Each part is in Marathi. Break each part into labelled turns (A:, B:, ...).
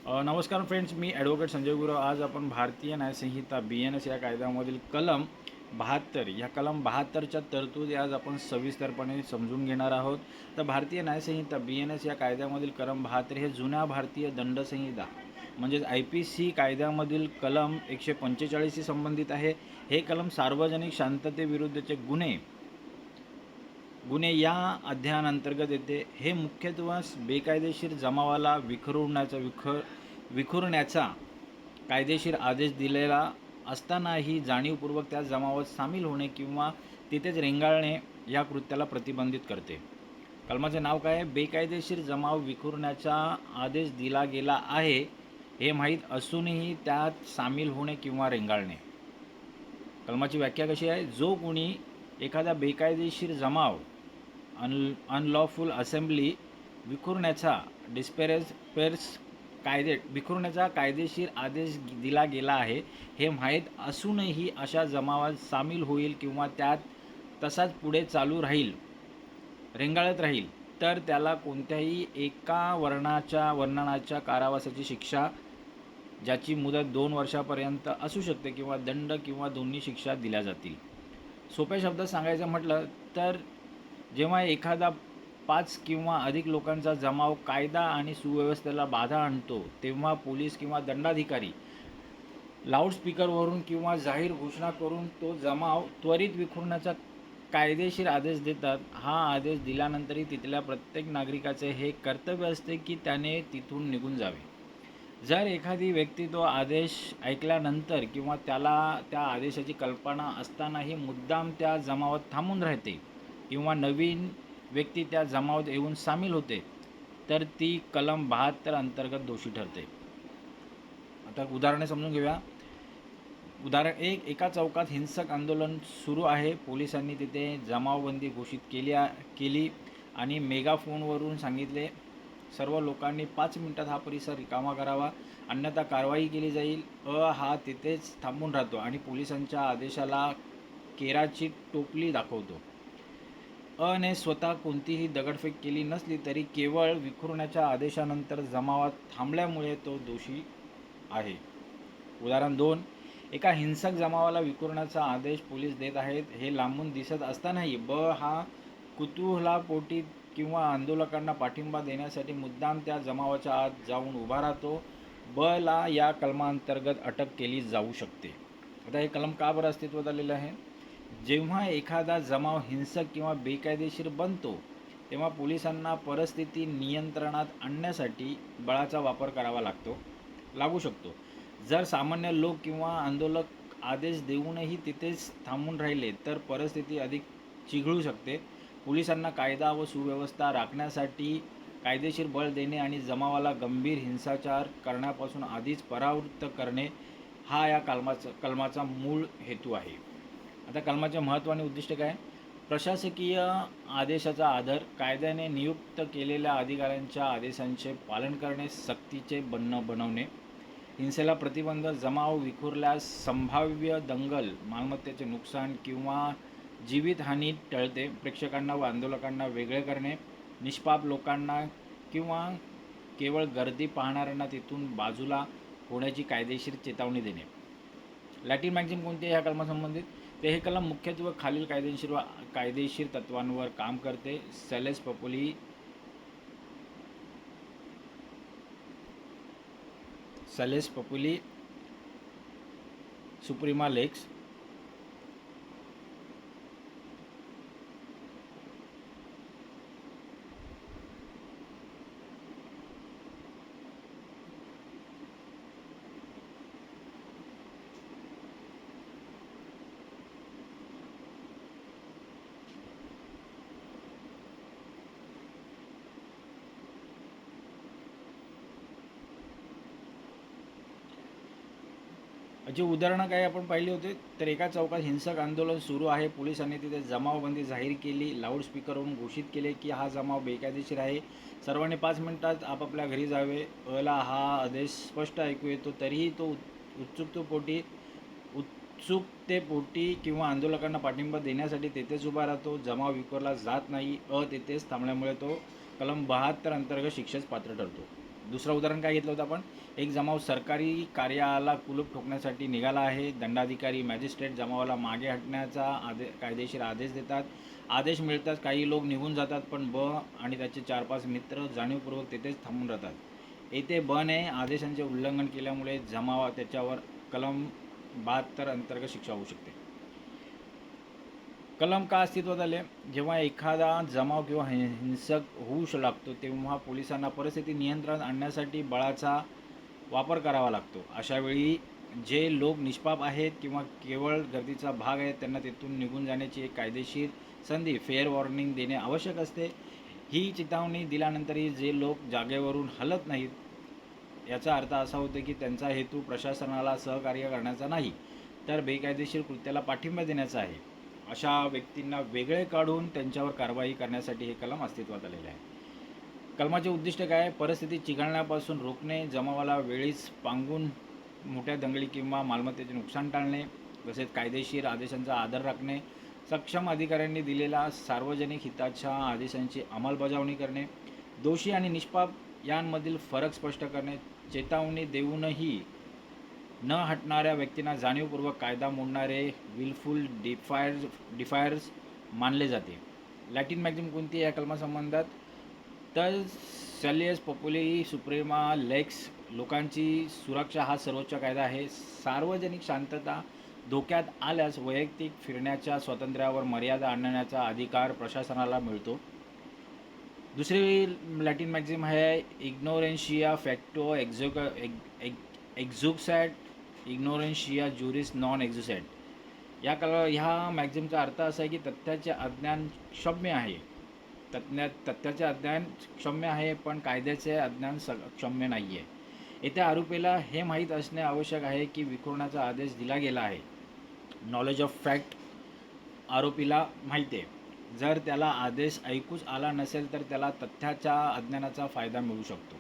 A: नमस्कार फ्रेंड्स, मी ॲडव्होकेट संजय गुरव. आज आपण भारतीय न्यायसंहिता BNS या कायद्यामधील कलम 72 या कलम 72च्या तरतुदी आज आपण सविस्तरपणे समजून घेणार आहोत. तर भारतीय न्यायसंहिता BNS या कायद्यामधील कलम 72 हे जुन्या भारतीय दंडसंहिता म्हणजेच IPC कायद्यामधील कलम 145शी संबंधित आहे. हे कलम सार्वजनिक शांततेविरुद्धचे गुन्हे या अध्यायाअंतर्गत येते. हे मुख्यत्वे बेकायदेशीर जमावाला विखुरण्याचा कायदेशीर आदेश दिलेला असतानाही जाणीवपूर्वक त्या जमावात सामील होणे किंवा तिथेच रेंगाळणे या कृत्याला प्रतिबंधित करते. कलमाचे नाव काय आहे? बेकायदेशीर जमाव विखुरण्याचा आदेश दिला गेला आहे हे माहीत असूनही त्यात सामील होणे किंवा रेंगाळणे. कलमाची व्याख्या कशी आहे? जो कोणी एखादा बेकायदेशीर जमाव अनलॉफुल असेंब्ली विखुरण्याचा विखुरण्याचा कायदेशीर आदेश दिला गेला आहे हे माहीत असूनही अशा जमावात सामील होईल किंवा त्यात तसाच पुढे चालू राहील, रेंगाळत राहील, तर त्याला कोणत्याही एका वर्णनाच्या कारावासाची शिक्षा ज्याची मुदत 2 वर्षापर्यंत असू शकते किंवा दंड किंवा दोन्ही शिक्षा दिल्या जातील. सोप्या शब्दात सांगायचं म्हटलं तर जेव्हा एखादा 5 किंवा अधिक लोकांचा जमाव कायदा आणि सुव्यवस्थेला बाधा आणतो तेव्हा पोलीस किंवा दंडाधिकारी लाऊडस्पीकरवरून किंवा जाहीर घोषणा करून तो जमाव त्वरित विखुरण्याचा कायदेशीर आदेश देतात. हा आदेश दिल्यानंतरही तिथल्या प्रत्येक नागरिकाचे हे कर्तव्य असते की त्याने तिथून निघून जावे. जर एखादी व्यक्ती तो आदेश ऐकल्यानंतर किंवा त्याला त्या आदेशाची कल्पना असतानाही मुद्दाम त्या जमावात थांबून राहते किंवा नवीन व्यक्ती त्या जमावात येऊन सामील होते तर ती कलम 72 अंतर्गत दोषी ठरते. आता उदाहरणे समजून घेऊया. उदाहरण 1. एका चौकात हिंसक आंदोलन सुरू आहे. पोलिसांनी तिथे जमावबंदी घोषित केली आणि मेगाफोनवरून सांगितले सर्व लोकांनी 5 मिनिटात हा परिसर रिकामा करावा, अन्यथा कारवाई केली जाईल. हा तिथेच थांबून राहतो आणि पोलिसांच्या आदेशाला केराची टोपली दाखवतो. ने स्वतः कोणतीही दगडफेक केली नसली तरी केवळ विखुरण्याच्या आदेशानंतर जमावात थांबल्यामुळे तो दोषी आहे. उदाहरण 2. एका हिंसक जमावाला विखुरण्याचा आदेश पोलीस देत आहेत. हे लांबून दिसत असतानाही हा कुतूहलापोटी किंवा आंदोलकांना पाठिंबा देण्यासाठी मुद्दाम त्या जमावाच्या आत जाऊन उभा राहतो. ला या कलमांतर्गत अटक केली जाऊ शकते. आता हे कलम का बरं अस्तित्वात आलेलं आहे? जेव्हा एखादा जमाव हिंसक किंवा बेकायदेशीर बनतो तेव्हा पोलिसांना परिस्थिती नियंत्रणात आणण्यासाठी बळाचा वापर करावा लागू शकतो. जर सामान्य लोक किंवा आंदोलक आदेश देऊनही तिथेच थांबून राहिले तर परिस्थिती अधिक चिघळू शकते. पोलिसांना कायदा व सुव्यवस्था राखण्यासाठी कायदेशीर बळ देणे आणि जमावाला गंभीर हिंसाचार करण्यापासून आधीच परावृत्त करणे हा या कलमाचा मूळ हेतू आहे. आता कलमाचे महत्त्व आणि उद्दिष्ट काय? प्रशासकीय आदेशाचा आदर, कायद्याने नियुक्त केलेल्या अधिकाऱ्यांच्या आदेशांचे पालन करणे, सक्तीचे बनवणे, हिंसेला प्रतिबंध, जमाव विखुरल्यास संभाव्य दंगल, मालमत्तेचे नुकसान किंवा जीवितहानी टळते, प्रेक्षकांना व आंदोलकांना वेगळे करणे, निष्पाप लोकांना किंवा केवळ गर्दी पाहणाऱ्यांना तिथून बाजूला होण्याची कायदेशीर चेतावणी देणे. लॅटिन मॅक्झिम कोणते ह्या कलमासंबंधित? ते हे कलम मुख्यत्वे खालील कायदेशीर तत्वांवर काम करते. सॅलेस पपुली सुप्रीमा लेक्स, जे उदाहरणं काय आपण पाहिली होते. तर एका चौकात हिंसक आंदोलन सुरू आहे. पोलिसांनी तिथे जमावबंदी जाहीर केली. लाऊडस्पीकरवरून घोषित केले की हा जमाव बेकायदेशीर आहे, सर्वांनी 5 मिनिटात आपापल्या घरी जावे. ला हा आदेश स्पष्ट ऐकू येतो तरीही तो उत्सुकतेपोटी किंवा आंदोलकांना पाठिंबा देण्यासाठी तेथेच उभा राहतो. जमाव विखुरला जात नाही. तिथेच थांबल्यामुळे तो कलम 72 अंतर्गत शिक्षेस पात्र ठरतो. दुसरं उदाहरण काय घेतलं होतं आपण, एक जमाव सरकारी कार्यालयाला कुलूप ठोकण्यासाठी निघाला आहे. दंडाधिकारी मॅजिस्ट्रेट जमावाला मागे हटण्याचा कायदेशीर आदेश देतात. आदेश मिळताच काही लोक निघून जातात, पण ब आणि त्याचे 4-5 मित्र जाणीवपूर्वक तेथेच थांबून राहतात. येथे ब ने आदेशांचे उल्लंघन केल्यामुळे त्याच्यावर कलम 72 अंतर्गत शिक्षा होऊ शकते. कलम का अस्तित्वात आले? जेव्हा एखादा जमाव किंवा हिंसक होऊ लागतो तेव्हा पोलिसांना परिस्थिती नियंत्रणात आणण्यासाठी बळाचा वापर करावा लागतो. अशावेळी जे लोक निष्पाप आहेत किंवा केवळ गर्दीचा भाग आहेत त्यांना तेथून निघून जाण्याची एक कायदेशीर संधी फेअर वॉर्निंग देणे आवश्यक असते. ही चेतावणी दिल्यानंतरही जे लोक जागेवरून हलत नाहीत याचा अर्थ असा होतो की त्यांचा हेतू प्रशासनाला सहकार्य करण्याचा नाही, तर बेकायदेशीर कृत्याला पाठिंबा देण्याचा आहे. अशा व्यक्तींना वेगळे काढून त्यांच्यावर कारवाई करण्यासाठी हे कलम अस्तित्वात आलेले आहे. कलमाचे उद्दिष्ट काय? परिस्थिती चिघळण्यापासून रोखणे, जमावाला वेळीच पांगून मोठ्या दंगली किंवा मालमत्तेचे नुकसान टाळणे, तसेच कायदेशीर आदेशांचा आदर राखणे, सक्षम अधिकाऱ्यांनी दिलेल्या सार्वजनिक हिताच्या आदेशांची अंमलबजावणी करणे, दोषी आणि निष्पाप यांमधील फरक स्पष्ट करणे, चेतावणी देऊनही न हटणाऱ्या व्यक्तींना जाणीवपूर्वक कायदा मोडणारे विलफुल डिफायर्स मानले जाते. लॅटिन मॅक्झिम कोणती या कलमासंबंधात? तर सॅलियस पॉप्युली सुप्रेमा लेक्स, लोकांची सुरक्षा हा सर्वोच्च कायदा आहे. सार्वजनिक शांतता धोक्यात आल्यास वैयक्तिक फिरण्याच्या स्वातंत्र्यावर मर्यादा आणण्याचा अधिकार प्रशासनाला मिळतो. दुसरी लॅटिन मॅक्झिम आहे इग्नोरेन्शिया फॅक्टो एक्झुक्सॅट इग्नोरेन्शिया ज्युरिस नॉन एक्झुसॅट. ह्या मॅक्झिमचा अर्थ असा आहे की तथ्याचे अज्ञान क्षम्य आहे. तथ्याचे अज्ञान क्षम्य आहे, पण कायद्याचे अज्ञान क्षम्य नाही आहे. येथे आरोपीला हे माहीत असणे आवश्यक आहे की विखुरण्याचा आदेश दिला गेला आहे. नॉलेज ऑफ फॅक्ट आरोपीला माहिती आहे. जर त्याला आदेश ऐकूच आला नसेल तर त्याला तथ्याच्या अज्ञानाचा फायदा मिळू शकतो.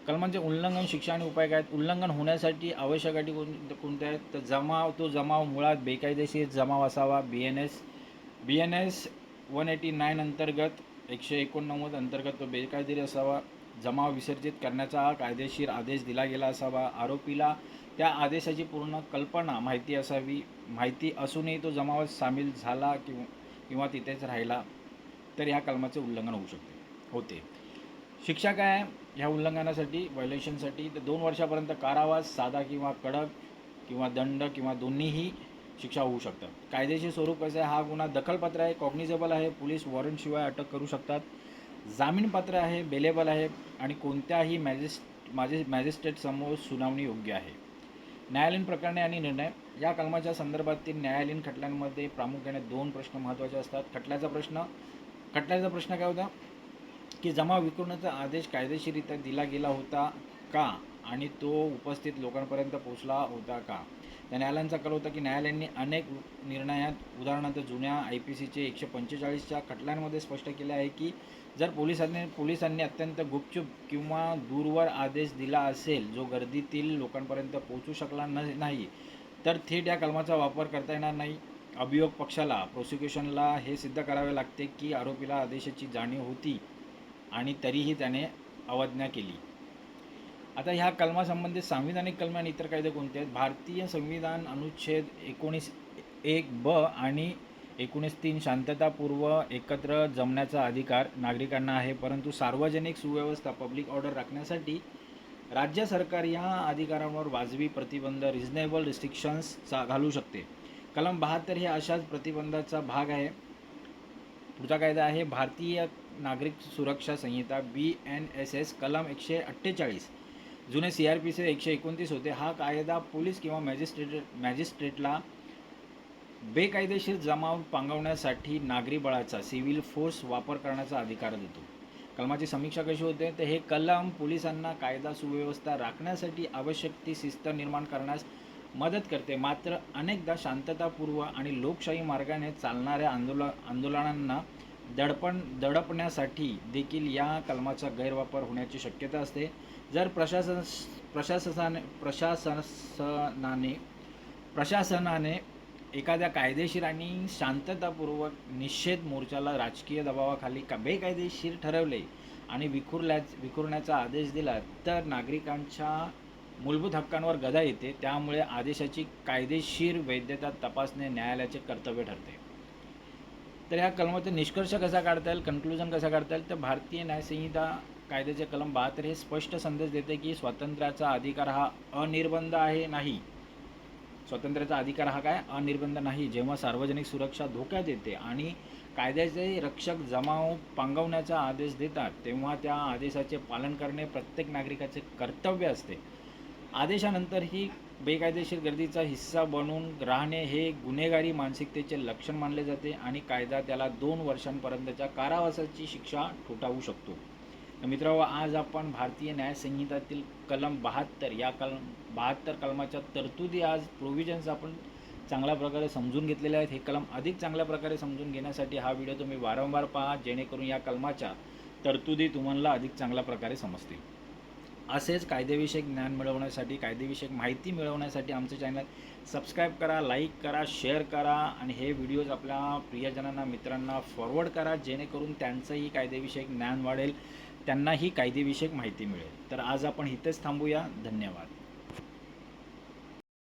A: कलमांचे उल्लंघन, शिक्षा आणि उपाय काय आहेत? उल्लंघन होण्यासाठी आवश्यक अटी कोणत्या आहेत? तर जमाव मुळात बेकायदेशीर जमाव असावा. BNS 189 अंतर्गत 189 अंतर्गत तो बेकायदेशीर असावा. जमाव विसर्जित करण्याचा कायदेशीर आदेश दिला गेला असावा. आरोपीला त्या आदेशाची पूर्ण कल्पना माहिती असावी. माहिती असूनही तो जमावात सामील झाला किंवा तिथेच राहिला तर ह्या कलमाचे उल्लंघन होते. शिक्षा काय आहे ह्या उल्लंघनासाठी, व्हायोलेशनसाठी? तर 2 वर्षापर्यंत कारावास, साधा किंवा कडक किंवा दंड किंवा दोन्हीही शिक्षा होऊ शकतात. कायदेशीर स्वरूप कसं आहे? हा गुन्हा दखलपात्र आहे, कॉग्निझेबल आहे, पोलीस वॉरंटशिवाय अटक करू शकतात, जामीनपात्र आहे, बेलेबल आहे आणि कोणत्याही मॅजिस्ट्रेट समोर सुनावणी योग्य आहे. न्यायालयीन प्रकरणे आणि निर्णय. या कलमाच्या संदर्भातील न्यायालयीन खटल्यांमध्ये प्रामुख्याने 2 प्रश्न महत्त्वाचे असतात. खटल्याचा प्रश्न काय होता की जमाव विखुरण्याचा आदेश कायदेशीररित्या दिला गेला होता का आणि तो उपस्थित लोकांपर्यंत पोहोचला होता का? त्या न्यायालयांचा कल होता की न्यायालयांनी अनेक निर्णयात, उदाहरणार्थ जुन्या IPCचे 145च्या खटल्यांमध्ये स्पष्ट केले आहे की जर पोलिसांनी अत्यंत गुपचूप किंवा दूरवर आदेश दिला असेल जो गर्दीतील लोकांपर्यंत पोहोचू शकला नाही तर थेट या कलमाचा वापर करता येणार नाही. अभियोग पक्षाला, प्रोसिक्युशनला हे सिद्ध करावे लागते की आरोपीला आदेशाची जाणीव होती आणि तरीही त्याने अवज्ञा केली. आता ह्या कलमासंबंधित सांविधानिक कलमे आणि इतर कायदे कोणते आहेत? भारतीय संविधान अनुच्छेद 19(1)(ब) आणि 19(3) शांततापूर्व एकत्र जमण्याचा अधिकार नागरिकांना आहे, परंतु सार्वजनिक सुव्यवस्था पब्लिक ऑर्डर राखण्यासाठी राज्य सरकार या अधिकारांवर वाजवी प्रतिबंध रिझनेबल रिस्ट्रिक्शन्स घालू शकते. कलम 72 हे अशाच प्रतिबंधाचा भाग आहे. पुढचा कायदा आहे भारतीय नागरिक सुरक्षा संहिता BNSS कलम 148. जुने CRPC 129 होते. हा कायदा पोलीस किंवा मॅजिस्ट्रेटला बेकायदेशीर जमाव पांगवण्यासाठी नागरी बळाचा सिव्हिल फोर्स वापर करण्याचा अधिकार देतो. कलमाची समीक्षा कशी होते? तर हे कलम पोलिसांना कायदा सुव्यवस्था राखण्यासाठी आवश्यक ती शिस्त निर्माण करण्यास मदत करते, मात्र अनेकदा शांततापूर्व आणि लोकशाही मार्गाने चालणाऱ्या आंदोलनांना दडपण्यासाठी देखील या कलमाचा गैरवापर होण्याची शक्यता असते. जर प्रशासनाने एखाद्या कायदेशीर आणि शांततापूर्वक निषेध मोर्चाला राजकीय दबावाखाली बेकायदेशीर ठरवले आणि विखुरण्याचा आदेश दिला तर नागरिकांच्या मूलभूत हक्कांवर गदा येते. त्यामुळे आदेशाची कायदेशीर वैधता तपासणे न्यायालयाचे कर्तव्य ठरते. तर ह्या कलमाचा निष्कर्ष कसा काढता येईल, कन्क्लुजन कसा काढता येईल, तर भारतीय न्यायसंहिता कायद्याचे कलम 72 हे स्पष्ट संदेश देते की स्वातंत्र्याचा अधिकार हा अनिर्बंध आहे नाही. स्वातंत्र्याचा अधिकार हा काय अनिर्बंध नाही. जेव्हा सार्वजनिक सुरक्षा धोक्यात येते आणि कायद्याचे रक्षक जमाव पांगवण्याचा आदेश देतात तेव्हा त्या आदेशाचे पालन करणे प्रत्येक नागरिकाचे कर्तव्य असते. आदेशानंतरही बेकायदेशीर गर्दीचा हिस्सा बनून राहणे हे गुन्हेगारी मानसिकतेचे लक्षण मानले जाते आणि कायदा त्याला 2 वर्षांपर्यंतच्या कारावासाची शिक्षा ठोठावू शकतो. तर मित्रांनो, आज आपण भारतीय न्यायसंहितातील कलम 72 या 72 कलमाच्या तरतुदी, आज प्रोव्हिजन्स आपण चांगल्या प्रकारे समजून घेतलेले आहेत. हे कलम अधिक चांगल्या प्रकारे समजून घेण्यासाठी हा व्हिडिओ तुम्ही वारंवार पहा, जेणेकरून या कलमाच्या तरतुदी तुम्हाला अधिक चांगल्या प्रकारे समजतील. असेच कायदेविषयक ज्ञान मिळवण्यासाठी, कायदेविषयक माहिती मिळवण्यासाठी आमचं चॅनल सबस्क्राईब करा, लाईक करा, शेअर करा आणि हे व्हिडिओज आपल्या प्रियजनांना, मित्रांना फॉरवर्ड करा, जेणेकरून त्यांचंही कायदेविषयक ज्ञान वाढेल, त्यांनाही कायदेविषयक माहिती मिळेल. तर आज आपण इथेच थांबूया. धन्यवाद.